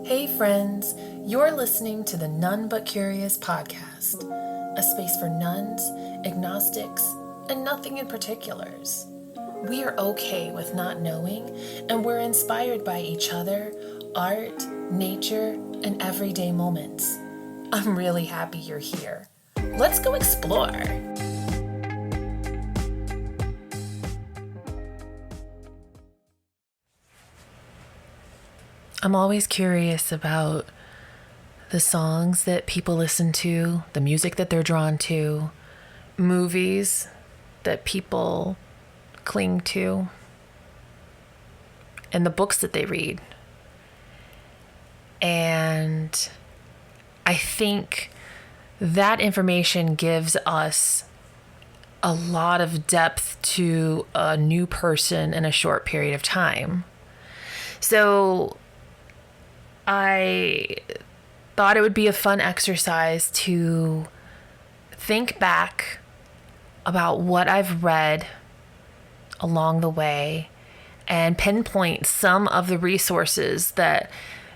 Hey friends, you're listening to the None But Curious podcast, a space for nuns, agnostics, and nothing in particulars. We are okay with not knowing, and we're inspired by each other, art, nature, and everyday moments. I'm really happy you're here. Let's go explore. I'm always curious about the songs that people listen to, the music that they're drawn to, movies that people cling to, and the books that they read. And I think that information gives us a lot of depth to a new person in a short period of time. So I thought it would be a fun exercise to think back about what I've read along the way and pinpoint some of the resources that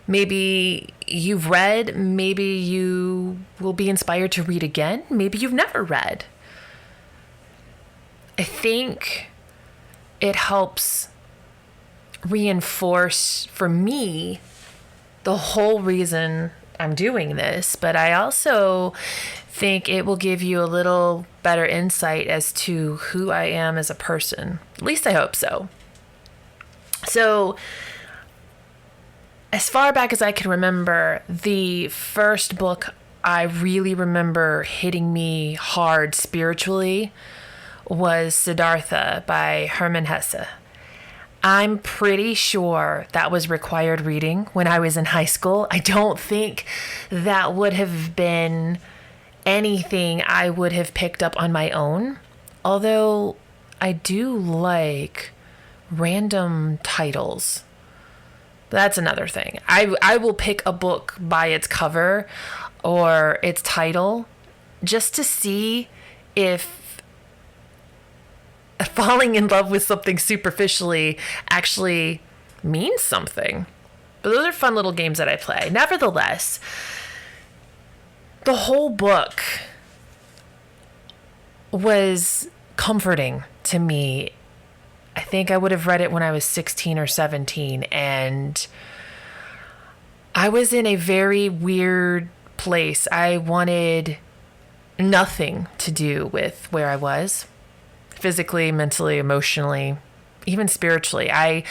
maybe you've read, maybe you will be inspired to read again, maybe you've never read. I think it helps reinforce for me the whole reason I'm doing this, but I also think it will give you a little better insight as to who I am as a person. At least I hope so. So, as far back as I can remember, the first book I really remember hitting me hard spiritually was Siddhartha by Hermann Hesse. I'm pretty sure that was required reading when I was in high school. I don't think that would have been anything I would have picked up on my own. Although I do like random titles. That's another thing. I will pick a book by its cover or its title just to see if falling in love with something superficially actually means something. But those are fun little games that I play. Nevertheless, the whole book was comforting to me. I think I would have read it when I was 16 or 17, and I was in a very weird place. I wanted nothing to do with where I was. Physically, mentally, emotionally, even spiritually. I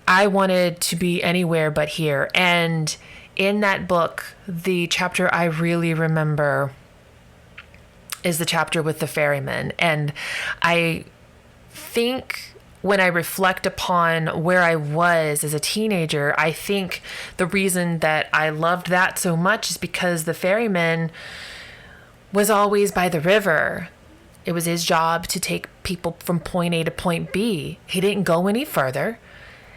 wanted to be anywhere but here. And in that book, the chapter I really remember is the chapter with the ferryman. And I think when I reflect upon where I was as a teenager, I think the reason that I loved that so much is because the ferryman was always by the river. It was his job to take people from point A to point B. He didn't go any further,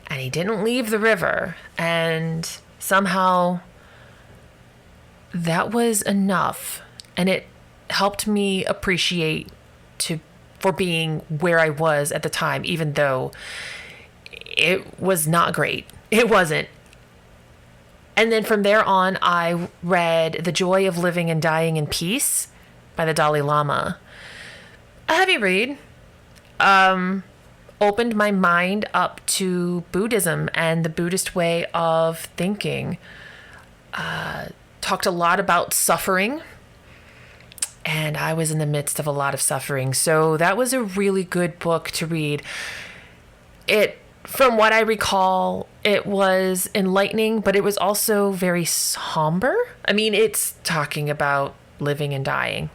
and he didn't leave the river. And somehow that was enough. And it helped me appreciate for being where I was at the time, even though it was not great. It wasn't. And then from there on, I read The Joy of Living and Dying in Peace by the Dalai Lama. A heavy read. Opened my mind up to Buddhism and the Buddhist way of thinking. Talked a lot about suffering, and I was in the midst of a lot of suffering. So that was a really good book to read. From what I recall, it was enlightening, but it was also very somber. I mean, it's talking about living and dying.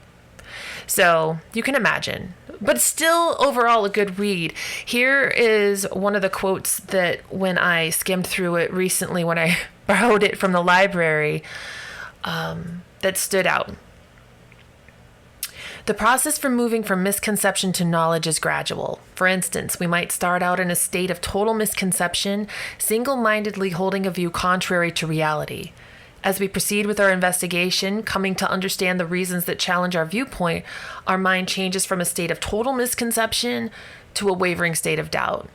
So you can imagine, but still overall a good read. Here is one of the quotes that when I skimmed through it recently, when I borrowed it from the library, that stood out. The process for moving from misconception to knowledge is gradual. For instance, we might start out in a state of total misconception, single-mindedly holding a view contrary to reality. As we proceed with our investigation, coming to understand the reasons that challenge our viewpoint, our mind changes from a state of total misconception to a wavering state of doubt.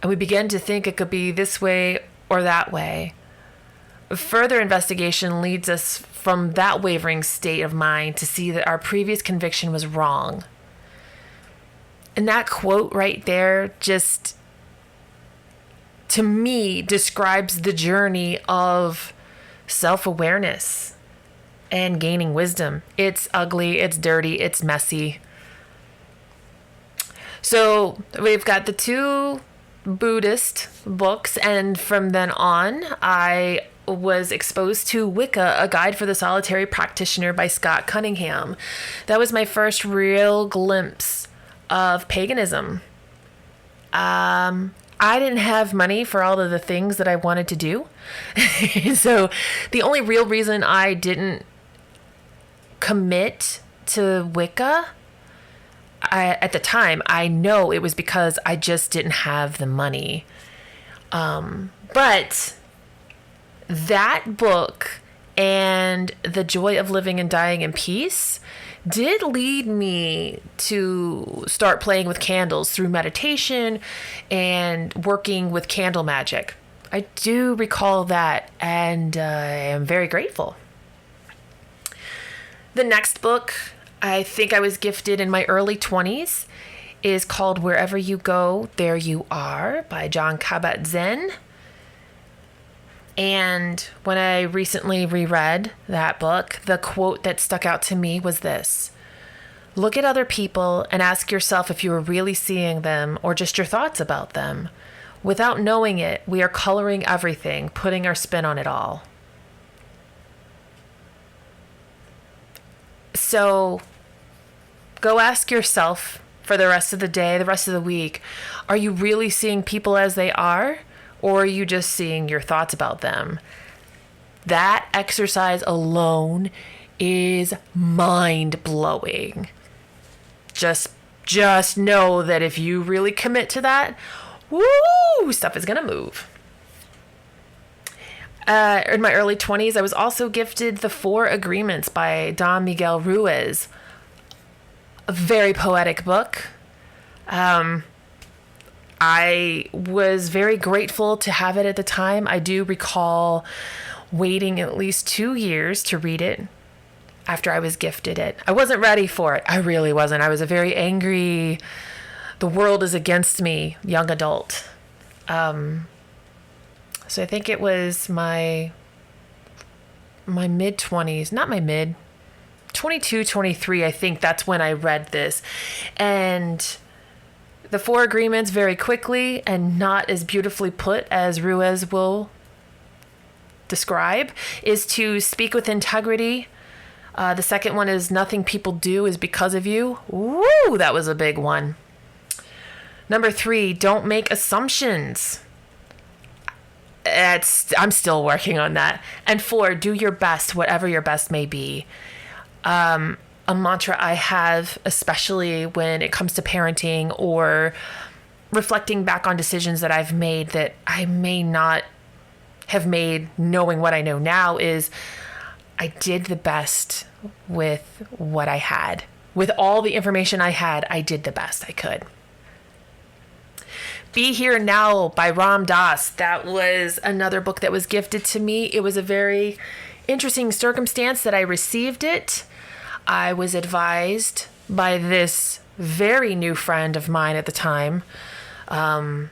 And we begin to think it could be this way or that way. Further investigation leads us from that wavering state of mind to see that our previous conviction was wrong. And that quote right there just, to me, describes the journey of self-awareness and gaining wisdom. It's ugly, it's dirty, it's messy. So we've got the two Buddhist books, and from then on, I was exposed to Wicca, A Guide for the Solitary Practitioner by Scott Cunningham. That was my first real glimpse of paganism. I didn't have money for all of the things that I wanted to do. So the only real reason I didn't commit to Wicca at the time, I know it was because I just didn't have the money. But that book and The Joy of Living and Dying in Peace did lead me to start playing with candles through meditation and working with candle magic. I do recall that, and I am very grateful. The next book I think I was gifted in my early 20s is called Wherever You Go, There You Are by Jon Kabat-Zinn. And when I recently reread that book, the quote that stuck out to me was this: look at other people and ask yourself if you are really seeing them or just your thoughts about them. Without knowing it, we are coloring everything, putting our spin on it all. So go ask yourself for the rest of the day, the rest of the week, are you really seeing people as they are? Or are you just seeing your thoughts about them? That exercise alone is mind-blowing. Just know that if you really commit to that, woo, stuff is gonna move. In my early 20s, I was also gifted The Four Agreements by Don Miguel Ruiz. A very poetic book. I was very grateful to have it at the time. I do recall waiting at least 2 years to read it after I was gifted it. I wasn't ready for it. I really wasn't. I was a very angry, the world is against me, young adult. So I think it was my mid-20s, not my mid, 22, 23, I think that's when I read this. And The Four Agreements, very quickly and not as beautifully put as Ruiz will describe, is to speak with integrity. The second one is nothing people do is because of you. Woo, that was a big one. Number 3, don't make assumptions. I'm still working on that. And 4, do your best, whatever your best may be. A mantra I have, especially when it comes to parenting or reflecting back on decisions that I've made that I may not have made knowing what I know now, is I did the best with what I had. With all the information I had, I did the best I could. Be Here Now by Ram Dass. That was another book that was gifted to me. It was a very interesting circumstance that I received it. I was advised by this very new friend of mine at the time that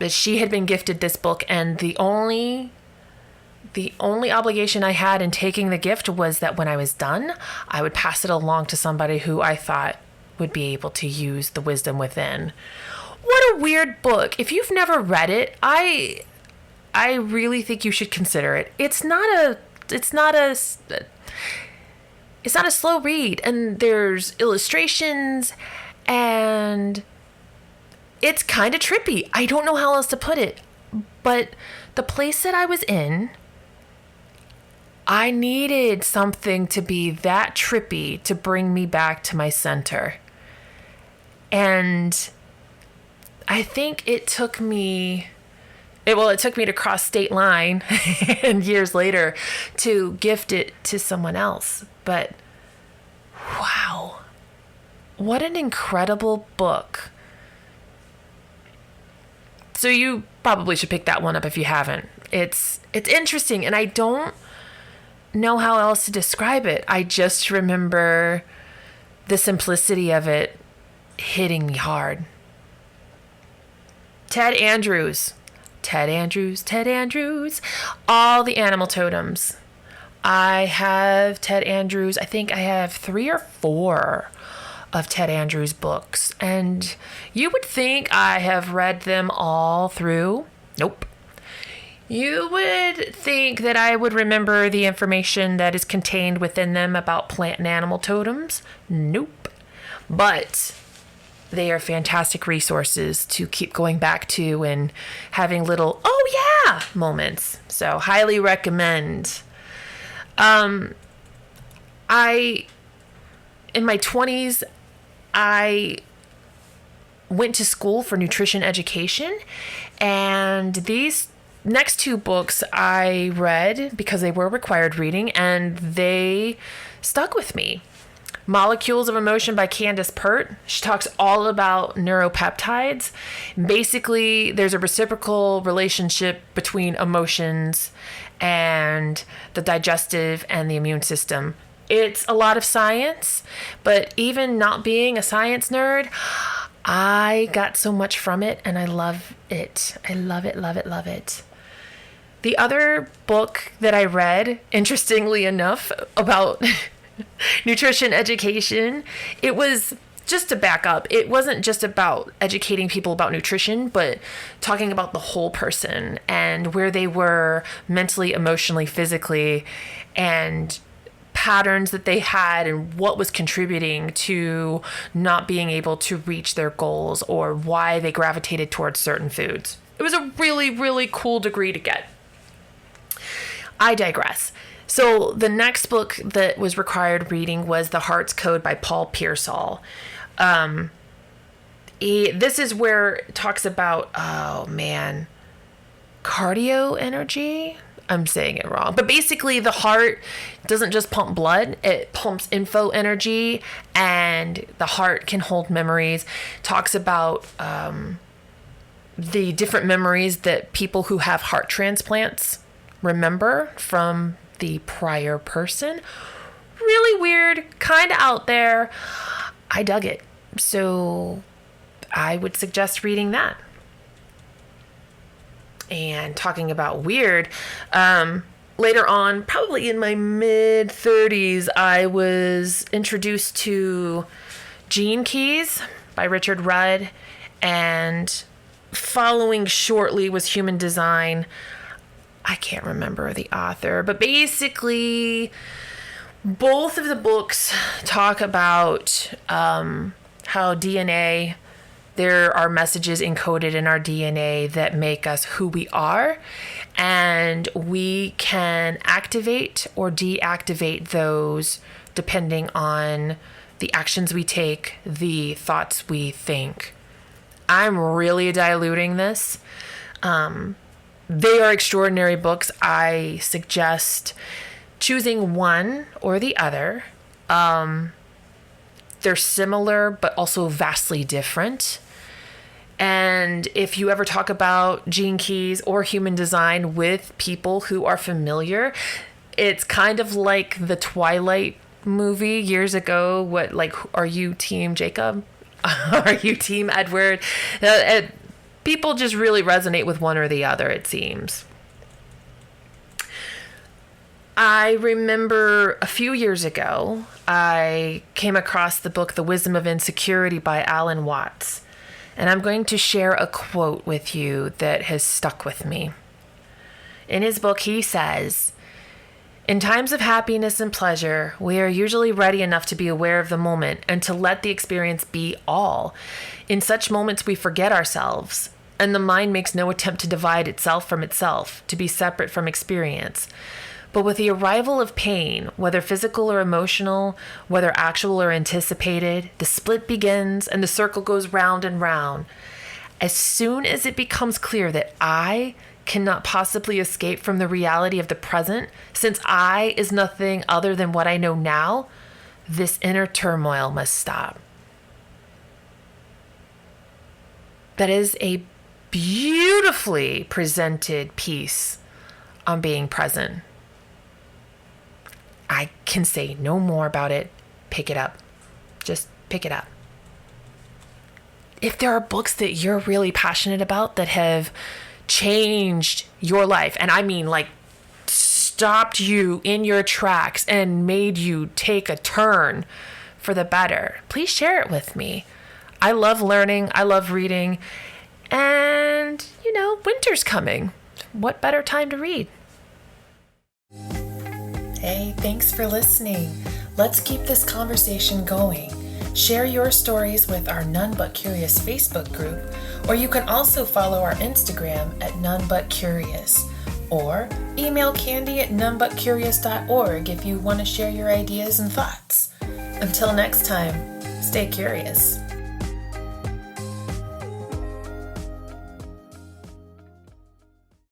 she had been gifted this book, and the only obligation I had in taking the gift was that when I was done, I would pass it along to somebody who I thought would be able to use the wisdom within. What a weird book. If you've never read it, I really think you should consider it. It's not a slow read, and there's illustrations, and it's kind of trippy. I don't know how else to put it, but the place that I was in, I needed something to be that trippy to bring me back to my center. And I think it took me to cross state line and years later to gift it to someone else. But wow, what an incredible book. So you probably should pick that one up if you haven't. It's interesting, and I don't know how else to describe it. I just remember the simplicity of it hitting me hard. Ted Andrews, all the animal totems. I have Ted Andrews. I think I have 3 or 4 of Ted Andrews' books, and you would think I have read them all through. Nope. You would think that I would remember the information that is contained within them about plant and animal totems. Nope. But they are fantastic resources to keep going back to and having little, oh yeah, moments. So highly recommend. In my 20s, I went to school for nutrition education, and these next 2 books I read because they were required reading, and they stuck with me. Molecules of Emotion by Candace Pert. She talks all about neuropeptides. Basically, there's a reciprocal relationship between emotions and the digestive and the immune system. It's a lot of science, but even not being a science nerd, I got so much from it, and I love it. I love it, love it, love it. The other book that I read, interestingly enough, about nutrition education, it was, just to back up, it wasn't just about educating people about nutrition, but talking about the whole person and where they were mentally, emotionally, physically, and patterns that they had and what was contributing to not being able to reach their goals or why they gravitated towards certain foods. It was a really, really cool degree to get. I digress. So the next book that was required reading was The Heart's Code by Paul Pearsall. This is where it talks about, cardio energy. I'm saying it wrong. But basically, the heart doesn't just pump blood. It pumps info energy, and the heart can hold memories. Talks about the different memories that people who have heart transplants remember from the prior person. Really weird, kind of out there. I dug it. So I would suggest reading that. And talking about weird, later on, probably in my mid 30s, I was introduced to Gene Keys by Richard Rudd, and following shortly was Human Design. I can't remember the author, but basically both of the books talk about how DNA, there are messages encoded in our DNA that make us who we are, and we can activate or deactivate those depending on the actions we take, the thoughts we think. I'm really diluting this. They are extraordinary books. I suggest choosing one or the other. They're similar, but also vastly different. And if you ever talk about Gene Keys or Human Design with people who are familiar, it's kind of like the Twilight movie years ago. What, like, are you Team Jacob? Are you Team Edward? People just really resonate with one or the other, it seems. I remember a few years ago, I came across the book The Wisdom of Insecurity by Alan Watts. And I'm going to share a quote with you that has stuck with me. In his book, he says, "In times of happiness and pleasure, we are usually ready enough to be aware of the moment and to let the experience be all. In such moments, we forget ourselves, and the mind makes no attempt to divide itself from itself, to be separate from experience. But with the arrival of pain, whether physical or emotional, whether actual or anticipated, the split begins and the circle goes round and round. As soon as it becomes clear that I cannot possibly escape from the reality of the present, since I is nothing other than what I know now, this inner turmoil must stop." That is a beautifully presented piece on being present. I can say no more about it. Pick it up. Just pick it up. If there are books that you're really passionate about that have changed your life, and I mean like stopped you in your tracks and made you take a turn for the better, please share it with me. I love learning. I love reading. And, winter's coming. What better time to read? Hey, thanks for listening. Let's keep this conversation going. Share your stories with our None But Curious Facebook group, or you can also follow our Instagram at None But Curious, or email Candy at nonebutcurious.org if you want to share your ideas and thoughts. Until next time, stay curious.